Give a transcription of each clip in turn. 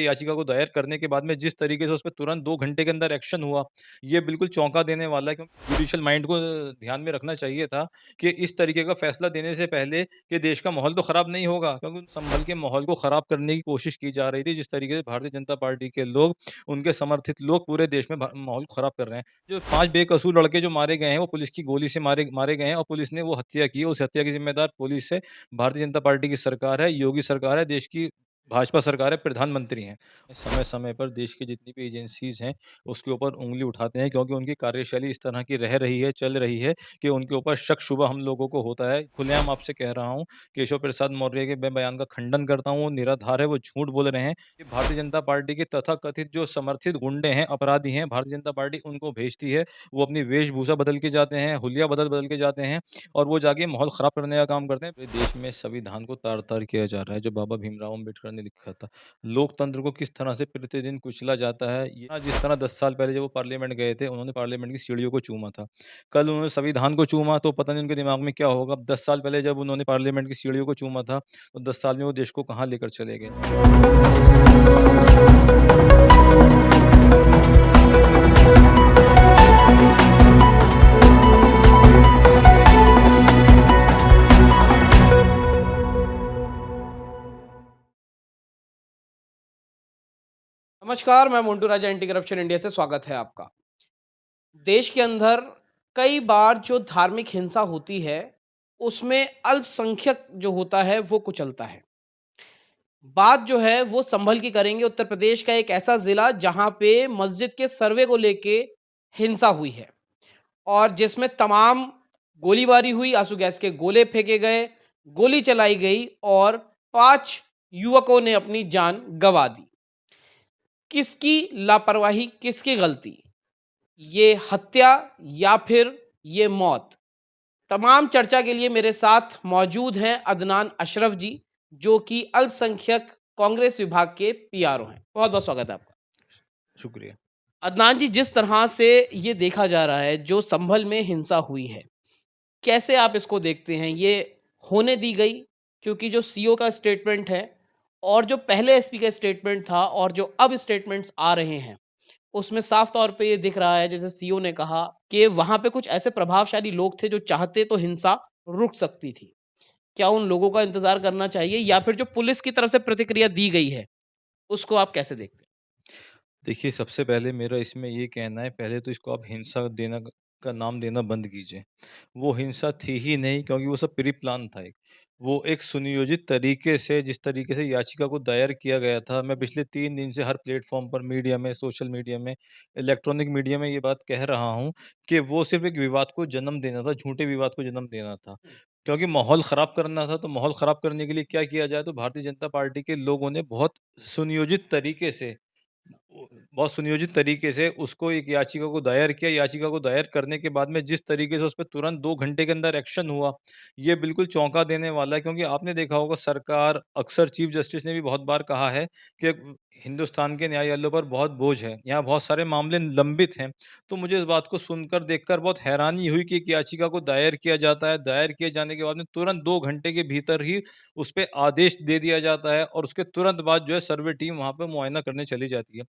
याचिका को दायर करने के बाद में जिस तरीके से उस पे तुरंत 2 घंटे के अंदर एक्शन हुआ, ये बिल्कुल चौंका देने वाला है क्योंकि जुडिशियल माइंड को ध्यान में रखना चाहिए था कि इस तरीके का फैसला देने से पहले कि देश का माहौल तो खराब नहीं होगा क्योंकि संभल के माहौल को खराब करने की कोशिश की जा रही थी। जिस तरीके से भारतीय जनता पार्टी के लोग, उनके समर्थित लोग पूरे देश में माहौल खराब कर रहे हैं। जो 5 बेकसूर लड़के जो मारे गए हैं, वो पुलिस की गोली से मारे मारे गए हैं और पुलिस ने वो हत्या की है। उस हत्या की ज़िम्मेदार पुलिस है, भारतीय जनता पार्टी की सरकार है, योगी सरकार है, देश की भाजपा सरकार है, प्रधानमंत्री हैं। समय-समय पर देश की जितनी भी एजेंसीज़ हैं, उसके ऊपर उँगली उठाते हैं क्योंकि उनकी कार्यशैली इस तरह की रह रही है, चल रही है कि उनके ऊपर शक-शुबा हम लोगों को होता है। खुलेआम आपसे कह रहा हूँ, केशव प्रसाद मौर्य के मैं बयान का खंडन करता हूँ, वो निराधार है, वो झूठ बोल रहे हैं। ये भारतीय जनता पार्टी के तथाकथित जो समर्थित गुंडे हैं, अपराधी हैं, भारतीय जनता पार्टी उनको भेजती है। वो अपनी वेशभूषा बदल के जाते हैं, हुलिया बदल-बदल के जाते हैं और वो जाके माहौल खराब करने का काम करते हैं। पूरे देश में संविधान को तार-तार किया जा रहा है, जो बाबा भीमराव अम्बेडकर ने लिखा था। लोकतंत्र को किस तरह से प्रतिदिन कुचला जाता है, ये जिस तरह 10 साल पहले जब वो पार्लियामेंट गए थे, उन्होंने पार्लियामेंट की सीढ़ियों को चूमा था। कल उन्होंने संविधान को चूमा तो पता नहीं उनके दिमाग में क्या होगा। अब 10 साल पहले जब उन्होंने पार्लियामेंट की सीढ़ियों को चूमा था, तो 10 साल में वो देश को कहाँ लेकर चले गए। नमस्कार, मैं मोन्टू राजा एंटी करप्शन इंडिया से स्वागत है आपका। देश के अंदर कई बार जो धार्मिक हिंसा होती है, उसमें अल्पसंख्यक जो होता है वो कुचलता है। बात जो है वो संभल की करेंगे, उत्तर प्रदेश का एक ऐसा ज़िला जहाँ पे मस्जिद के सर्वे को लेके हिंसा हुई है और जिसमें तमाम गोलीबारी हुई, आंसू गैस के गोले फेंके गए, गोली चलाई गई और 5 युवकों ने अपनी जान गँवा दी। किसकी लापरवाही, किसकी गलती? ये हत्या या फिर ये मौत? तमाम चर्चा के लिए मेरे साथ मौजूद हैं अदनान अशरफ जी, जो कि अल्पसंख्यक कांग्रेस विभाग के पीआरओ हैं। बहुत-बहुत स्वागत है आपका। शुक्रिया। अदनान जी, जिस तरह से ये देखा जा रहा है, जो संभल में हिंसा हुई है, कैसे आप इसको देखते हैं? ये होने दी गई क्योंकि जो सीओ का स्टेटमेंट है और जो पहले एसपी का स्टेटमेंट था और जो अब स्टेटमेंट्स आ रहे हैं, उसमें साफ तौर पे ये दिख रहा है, जैसे सीओ ने कहा कि वहाँ पे कुछ ऐसे प्रभावशाली लोग थे जो चाहते तो हिंसा रुक सकती थी। क्या उन लोगों का इंतज़ार करना चाहिए या फिर जो पुलिस की तरफ से प्रतिक्रिया दी गई है, उसको आप कैसे देखते हैं? देखिए, सबसे पहले मेरा इसमें ये कहना है, पहले तो इसको आप हिंसा देना का नाम देना बंद कीजिए। वो हिंसा थी ही नहीं क्योंकि वो सब प्री प्लान था एक। वो एक सुनियोजित तरीके से जिस तरीके से याचिका को दायर किया गया था, मैं पिछले 3 दिन से हर प्लेटफ़ॉर्म पर मीडिया में, सोशल मीडिया में, इलेक्ट्रॉनिक मीडिया में ये बात कह रहा हूँ कि वो सिर्फ़ एक विवाद को जन्म देना था, झूठे विवाद को जन्म देना था। क्योंकि माहौल ख़राब करना था, तो माहौल ख़राब करने के लिए क्या किया जाए, तो भारतीय जनता पार्टी के लोगों ने सुनियोजित तरीके से बहुत सुनियोजित तरीके से उसको एक याचिका को दायर किया। याचिका को दायर करने के बाद में जिस तरीके से उस पे तुरंत 2 घंटे के अंदर एक्शन हुआ, ये बिल्कुल चौंका देने वाला है क्योंकि आपने देखा होगा सरकार अक्सर चीफ जस्टिस ने भी बहुत बार कहा है कि हिंदुस्तान के न्यायालयों पर बहुत बोझ है, यहाँ बहुत सारे मामले लंबित हैं। तो मुझे इस बात को सुनकर, देखकर बहुत हैरानी हुई कि एक याचिका को दायर किया जाता है, दायर किए जाने के बाद में तुरंत 2 घंटे के भीतर ही उस पे आदेश दे दिया जाता है और उसके तुरंत बाद जो है सर्वे टीम वहाँ पे मुआयना करने चली जाती है।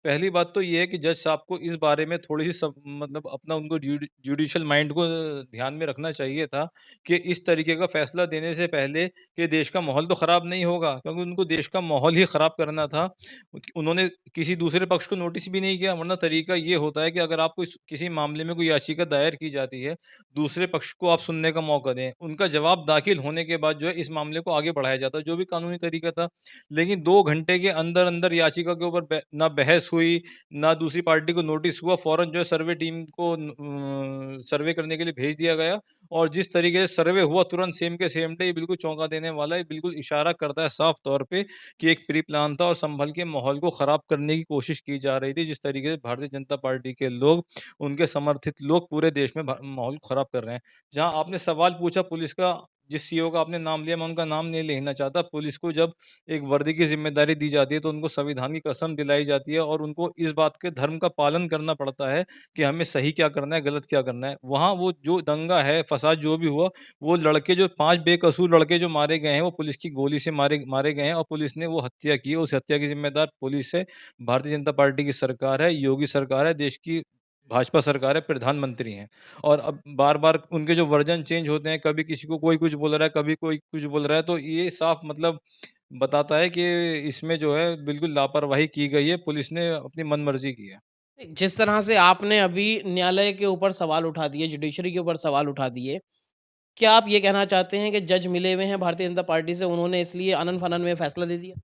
पहली बात तो ये है कि जज साहब को इस बारे में थोड़ी-सी सब मतलब अपना उनको जुडिशियल माइंड को ध्यान में रखना चाहिए था कि इस तरीके का फैसला देने से पहले कि देश का माहौल तो खराब नहीं होगा क्योंकि उनको देश का माहौल ही खराब करना था। उन्होंने किसी दूसरे पक्ष को नोटिस भी नहीं किया, वरना तरीका ये होता है कि अगर आपको किसी मामले में कोई याचिका दायर की जाती है, दूसरे पक्ष को आप सुनने का मौका दें। उनका जवाब दाखिल होने के बाद जो है इस मामले को आगे बढ़ाया जाता है, जो भी कानूनी तरीका था। लेकिन 2 घंटे के अंदर-अंदर याचिका के ऊपर ना बहस हुई, ना दूसरी पार्टी को नोटिस हुआ, फ़ौरन जो है सर्वे टीम को सर्वे करने के लिए भेज दिया गया और जिस तरीके से सर्वे हुआ तुरंत सेम के सेम डे, ये बिल्कुल चौंका देने वाला है। बिल्कुल इशारा करता है साफ तौर पे कि एक प्री प्लान था और संभल के माहौल को ख़राब करने की कोशिश की जा रही थी। जिस तरीके से भारतीय जनता पार्टी के लोग, उनके समर्थित लोग पूरे देश में माहौल ख़राब कर रहे हैं। जहाँ आपने सवाल पूछा पुलिस का, जिस सीईओ का आपने नाम लिया, मैं उनका नाम नहीं लेना चाहता। पुलिस को जब एक वर्दी की ज़िम्मेदारी दी जाती है, तो उनको संविधान की कसम दिलाई जाती है और उनको इस बात के धर्म का पालन करना पड़ता है कि हमें सही क्या करना है, गलत क्या करना है। वहाँ वो जो दंगा है, फ़साद जो भी हुआ, वो लड़के जो 5 बेकसूर लड़के जो मारे गए हैं, वो पुलिस की गोली से मारे मारे गए हैं और पुलिस ने वो हत्या की है। उस हत्या की ज़िम्मेदार पुलिस है, भारतीय जनता पार्टी की सरकार है, योगी सरकार है, देश की भाजपा सरकार है, प्रधानमंत्री हैं। और अब बार-बार उनके जो वर्ज़न चेंज होते हैं, कभी किसी को कोई कुछ बोल रहा है, कभी कोई कुछ बोल रहा है, तो ये साफ मतलब बताता है कि इसमें जो है बिल्कुल लापरवाही की गई है, पुलिस ने अपनी मनमर्ज़ी की है। जिस तरह से आपने अभी न्यायालय के ऊपर सवाल उठा दिए, जुडिशरी के ऊपर सवाल उठा दिए, क्या आप ये कहना चाहते हैं कि जज मिले हुए हैं भारतीय जनता पार्टी से, उन्होंने इसलिए आनन-फानन में फैसला दे दिया?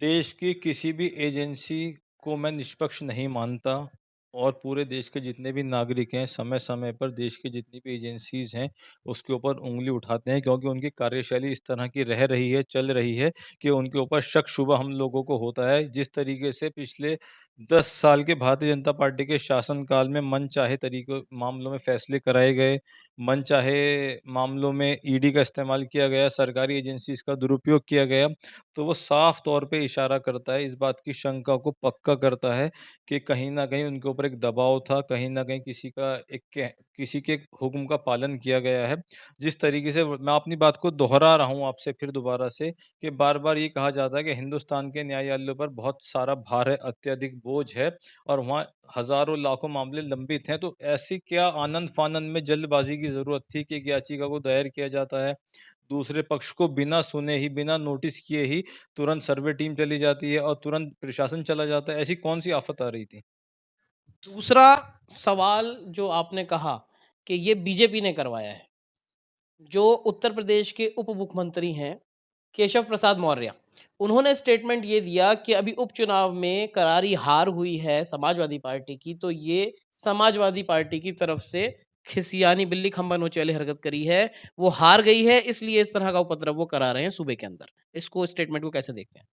देश की किसी भी एजेंसी को मैं निष्पक्ष नहीं मानता और पूरे देश के जितने भी नागरिक हैं समय-समय पर देश की जितनी भी एजेंसीज़ हैं उसके ऊपर उँगली उठाते हैं क्योंकि उनकी कार्यशैली इस तरह की रह रही है, चल रही है कि उनके ऊपर शक-शुबा हम लोगों को होता है। जिस तरीके से पिछले 10 साल के भारतीय जनता पार्टी के शासनकाल में मनचाहे तरीकों मामलों में फैसले कराए गए, मनचाहे मामलों में ईडी का इस्तेमाल किया गया, सरकारी एजेंसीज़ का दुरुपयोग किया गया। तो वो साफ तौर पे इशारा करता है, इस बात की शंका को पक्का करता है कि कहीं न कहीं उनके ऊपर एक दबाव था, कहीं न कहीं किसी के हुक्म का पालन किया गया है। जिस तरीके से मैं अपनी बात को दोहरा रहा हूँ आपसे फिर दोबारा से कि बार-बार ये कहा जाता है कि हिंदुस्तान के न्यायालयों पर बहुत सारा भार है, अत्यधिक बोझ है और वहाँ हज़ारों लाखों मामले लंबित हैं। तो ऐसी क्या आनन-फानन में जल्दबाज़ी की ज़रूरत थी कि एक याचिका को दायर किया जाता है। दूसरे पक्ष को बिना सुने ही, बिना नोटिस किए ही तुरंत सर्वे टीम चली जाती है और तुरंत प्रशासन चला जाता है। ऐसी कौन-सी आफ़त आ रही थी? दूसरा सवाल जो आपने कहा कि ये बीजेपी ने करवाया है। जो उत्तर प्रदेश के उप मुख्यमंत्री हैं, केशव प्रसाद मौर्य, उन्होंने स्टेटमेंट ये दिया कि अभी उपचुनाव में करारी हार हुई है समाजवादी पार्टी की, तो ये समाजवादी पार्टी की तरफ से खिसियानी बिल्ली खंभा नोचे वाली हरकत करी है। वो हार गई है, इसलिए इस तरह का उपद्रव वो करा रहे हैं सूबे के अंदर। इसको स्टेटमेंट को कैसे देखते हैं?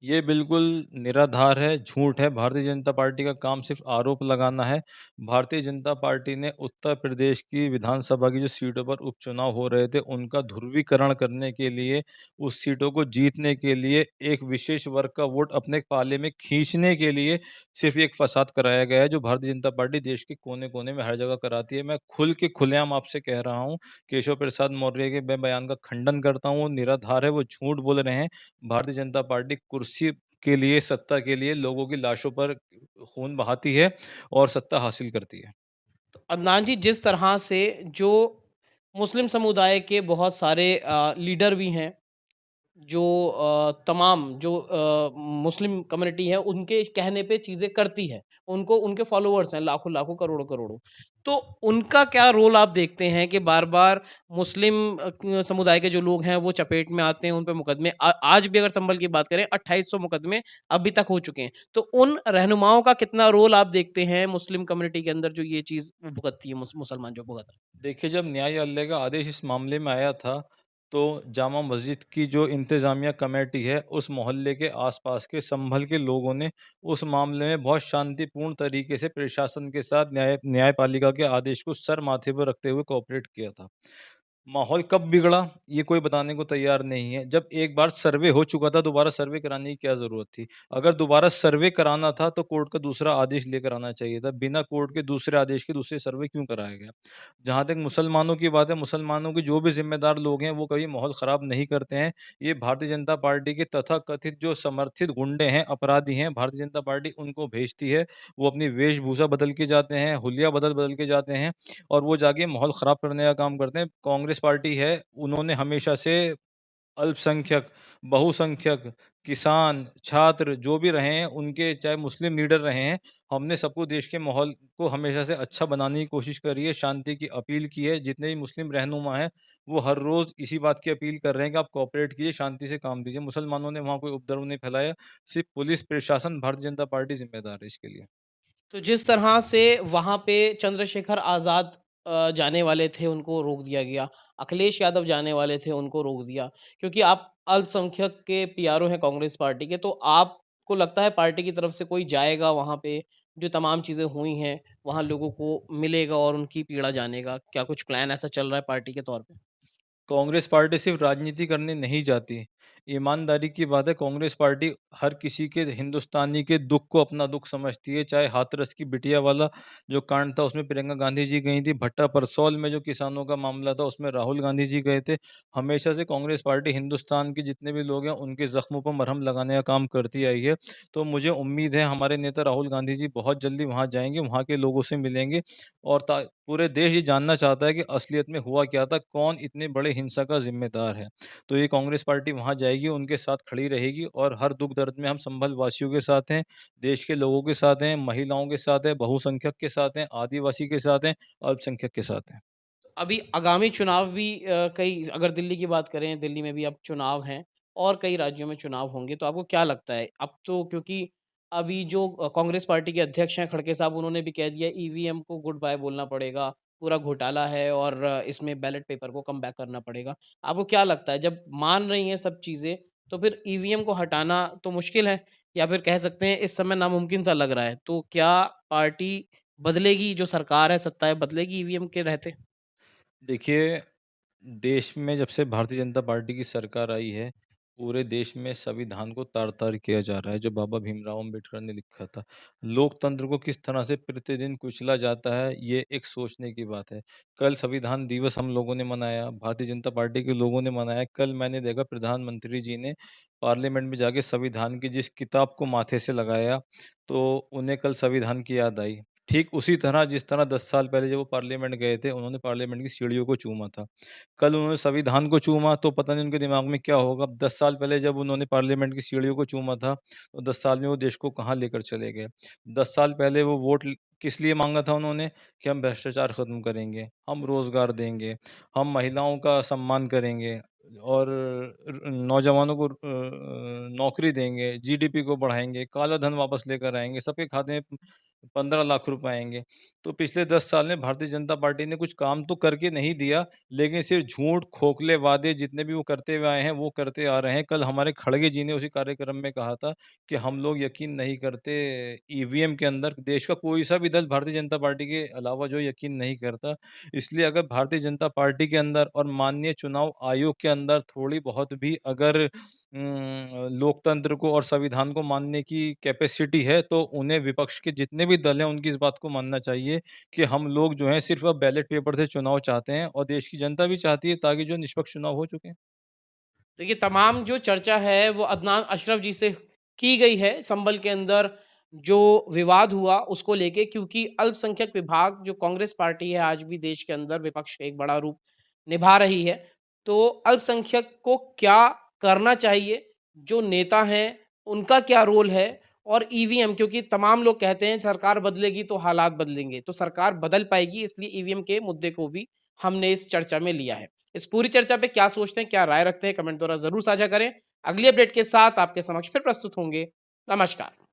ये बिल्कुल निराधार है, झूठ है। भारतीय जनता पार्टी का काम सिर्फ़ आरोप लगाना है। भारतीय जनता पार्टी ने उत्तर प्रदेश की विधानसभा की जो सीटों पर उपचुनाव हो रहे थे, उनका ध्रुवीकरण करने के लिए, उस सीटों को जीतने के लिए, एक विशेष वर्ग का वोट अपने पाले में खींचने के लिए सिर्फ़ एक फ़साद कराया गया है, जो भारतीय जनता पार्टी देश के कोने-कोने में हर जगह कराती है। मैं खुल के खुलेआम आपसे कह रहा हूँ, केशव प्रसाद मौर्य के मैं बयान का खंडन करता हूँ, वो निराधार है, वो झूठ बोल रहे हैं। भारतीय जनता पार्टी कुर्सी के लिए, सत्ता के लिए लोगों की लाशों पर खून बहाती है और सत्ता हासिल करती है। अदनान जी, जिस तरह से जो मुस्लिम समुदाय के बहुत सारे लीडर भी हैं, जो तमाम जो मुस्लिम कम्युनिटी है उनके कहने पे चीज़ें करती है। उनको उनके फॉलोवर्स हैं लाखों-लाखों, करोड़ों-करोड़ों। तो उनका क्या रोल आप देखते हैं कि बार-बार मुस्लिम समुदाय के जो लोग हैं वो चपेट में आते हैं, उन पे मुकदमे आज भी अगर संभल की बात करें 2800 मुकदमे अभी तक हो चुके हैं। तो उन रहनुमाओं का कितना रोल आप देखते हैं मुस्लिम कम्युनिटी के अंदर जो ये चीज़ भुगतती है मुसलमान जो भुगत रहे हैं? देखिए, जब न्यायालय का आदेश इस मामले में आया था, तो जामा मस्जिद की जो इंतज़ामिया कमेटी है, उस मोहल्ले के आस-पास के संभल के लोगों ने उस मामले में बहुत शांतिपूर्ण तरीके से प्रशासन के साथ न्यायपालिका के आदेश को सर माथे पर रखते हुए कोऑपरेट किया था। माहौल कब बिगड़ा, ये कोई बताने को तैयार नहीं है। जब एक बार सर्वे हो चुका था, दोबारा सर्वे कराने की क्या ज़रूरत थी? अगर दोबारा सर्वे कराना था, तो कोर्ट का दूसरा आदेश लेकर आना चाहिए था। बिना कोर्ट के दूसरे आदेश के दूसरे सर्वे क्यों कराया गया? जहाँ तक मुसलमानों की बात है, मुसलमानों के जो भी ज़िम्मेदार लोग हैं, वो कभी माहौल ख़राब नहीं करते हैं। ये भारतीय जनता पार्टी के तथाकथित जो समर्थित गुंडे हैं, अपराधी हैं, भारतीय जनता पार्टी उनको भेजती है। वो अपनी वेशभूषा बदल के जाते हैं, हुलिया बदल-बदल के जाते हैं और वो जाके माहौल ख़राब करने का काम करते हैं। कांग्रेस पार्टी है, उन्होंने हमेशा से अल्पसंख्यक, बहुसंख्यक, किसान, छात्र जो भी रहे हैं, उनके चाहे मुस्लिम लीडर रहे हैं, हमने सबको देश के माहौल को हमेशा से अच्छा बनाने की कोशिश करी है, शांति की अपील की है। जितने भी मुस्लिम रहनुमा हैं, वो हर रोज़ इसी बात की अपील कर रहे हैं कि आप कोऑपरेट कीजिए, शांति से काम कीजिए। मुसलमानों ने वहाँ कोई उपद्रव नहीं फैलाया, सिर्फ़ पुलिस, प्रशासन, भारतीय जनता पार्टी ज़िम्मेदार है इसके लिए। तो जिस तरह से वहाँ पे चंद्रशेखर आज़ाद जाने वाले थे, उनको रोक दिया गया। अखिलेश यादव जाने वाले थे, उनको रोक दिया। क्योंकि आप अल्पसंख्यक के पीआरओ हैं कांग्रेस पार्टी के, तो आपको लगता है पार्टी की तरफ से कोई जाएगा वहाँ पे, जो तमाम चीज़ें हुई हैं, वहाँ लोगों को मिलेगा और उनकी पीड़ा जानेगा? क्या कुछ प्लान ऐसा चल रहा है पार्टी के तौर पे? कांग्रेस पार्टी सिर्फ राजनीति करने नहीं जाती। ईमानदारी की बात है, कांग्रेस पार्टी हर किसी के हिंदुस्तानी के दुःख को अपना दुःख समझती है। चाहे हाथरस की बिटिया वाला जो कांड था उसमें प्रियंका गांधी जी गई थी, भट्टा परसौल में जो किसानों का मामला था उसमें राहुल गांधी जी गए थे। हमेशा से कांग्रेस पार्टी हिंदुस्तान के जितने भी लोग हैं उनके ज़ख्मों पर मरहम लगाने का काम करती आई है। तो मुझे उम्मीद है हमारे नेता राहुल गांधी जी बहुत जल्दी वहाँ जाएँगे, वहाँ के लोगों से मिलेंगे और ता पूरे देश ये जानना चाहता है कि असलियत में हुआ क्या था, कौन इतने बड़े हिंसा का ज़िम्मेदार है। तो ये कांग्रेस पार्टी वहाँ जाएगी, उनके साथ खड़ी रहेगी और हर दुःख-दर्द में हम संभल वासियों के साथ हैं, देश के लोगों के साथ हैं, महिलाओं के साथ हैं, बहुसंख्यक के साथ हैं, आदिवासी के साथ हैं, अल्पसंख्यक के साथ हैं। अभी आगामी चुनाव भी कई अगर दिल्ली की बात करें, दिल्ली में भी अब चुनाव हैं और कई राज्यों में चुनाव होंगे, तो आपको क्या लगता है? अब तो क्योंकि अभी जो कांग्रेस पार्टी के अध्यक्ष हैं खड़गे साहब, उन्होंने भी कह दिया ईवीएम को गुड बाय बोलना पड़ेगा, पूरा घोटाला है और इसमें बैलेट पेपर को कम बैक करना पड़ेगा। आपको क्या लगता है जब मान रही हैं सब चीज़ें, तो फिर ईवीएम को हटाना तो मुश्किल है या फिर कह सकते हैं इस समय नामुमकिन सा लग रहा है। तो क्या पार्टी बदलेगी, जो सरकार है, सत्ता है, बदलेगी ईवीएम के रहते? देखिए, देश में जब से भारतीय जनता पार्टी की सरकार आई है, पूरे देश में संविधान को तार-तार किया जा रहा है, जो बाबा भीमराव अम्बेडकर ने लिखा था। लोकतंत्र को किस तरह से प्रतिदिन कुचला जाता है, ये एक सोचने की बात है। कल संविधान दिवस हम लोगों ने मनाया, भारतीय जनता पार्टी के लोगों ने मनाया। कल मैंने देखा प्रधानमंत्री जी ने पार्लियामेंट में जाके संविधान की जिस किताब को माथे से लगाया, तो उन्हें कल संविधान की याद आई। ठीक उसी तरह जिस तरह 10 साल पहले जब वो पार्लियामेंट गए थे, उन्होंने पार्लियामेंट की सीढ़ियों को चूमा था। कल उन्होंने संविधान को चूमा तो पता नहीं उनके दिमाग में क्या होगा। 10 साल पहले जब उन्होंने पार्लियामेंट की सीढ़ियों को चूमा था, तो 10 साल में वो देश को कहाँ लेकर चले गए। 10 साल पहले वो वोट ल किस लिए माँगा था उन्होंने कि हम भ्रष्टाचार खत्म करेंगे, हम रोज़गार देंगे, हम महिलाओं का सम्मान करेंगे और नौजवानों को नौकरी देंगे, जीडीपी को बढ़ाएँगे, काला धन वापस लेकर आएँगे, सबके खाते में 15 लाख रुपए आएँगे। तो पिछले 10 साल में भारतीय जनता पार्टी ने कुछ काम तो करके नहीं दिया, लेकिन सिर्फ़ झूठ, खोखले वादे जितने भी वो करते हुए आए हैं, वो करते आ रहे हैं। कल हमारे खड़गे जी ने उसी कार्यक्रम में कहा था कि हम लोग यकीन नहीं करते ईवीएम के अंदर, देश का कोई-सा भी दल भारतीय जनता पार्टी के अलावा जो यकीन नहीं करता। इसलिए अगर भारतीय जनता पार्टी के अंदर और माननीय चुनाव आयोग के अंदर थोड़ी बहुत भी अगर लोकतंत्र को और संविधान को मानने की कैपेसिटी है, तो उन्हें विपक्ष के जितने भी दल हैं, उनकी इस बात को मानना चाहिए कि हम लोग जो हैं सिर्फ़ अब बैलेट पेपर से चुनाव चाहते हैं और देश की जनता भी चाहती है ताकि जो निष्पक्ष चुनाव हो चुके हैं। देखिए, तमाम जो चर्चा है वो अदनान अशरफ जी से की गई है, संभल के अंदर जो विवाद हुआ उसको लेके क्योंकि अल्पसंख्यक विभाग जो कांग्रेस पार्टी है आज भी देश के अंदर विपक्ष का एक बड़ा रूप निभा रही है। तो अल्पसंख्यक को क्या करना चाहिए, जो नेता हैं उनका क्या रोल है और ईवीएम क्योंकि तमाम लोग कहते हैं सरकार बदलेगी तो हालात बदलेंगे, तो सरकार बदल पाएगी इसलिए ईवीएम के मुद्दे को भी हमने इस चर्चा में लिया है। इस पूरी चर्चा पे क्या सोचते हैं, क्या राय रखते हैं, कमेंट द्वारा ज़रूर साझा करें। अगली अपडेट के साथ आपके समक्ष फिर प्रस्तुत होंगे। नमस्कार।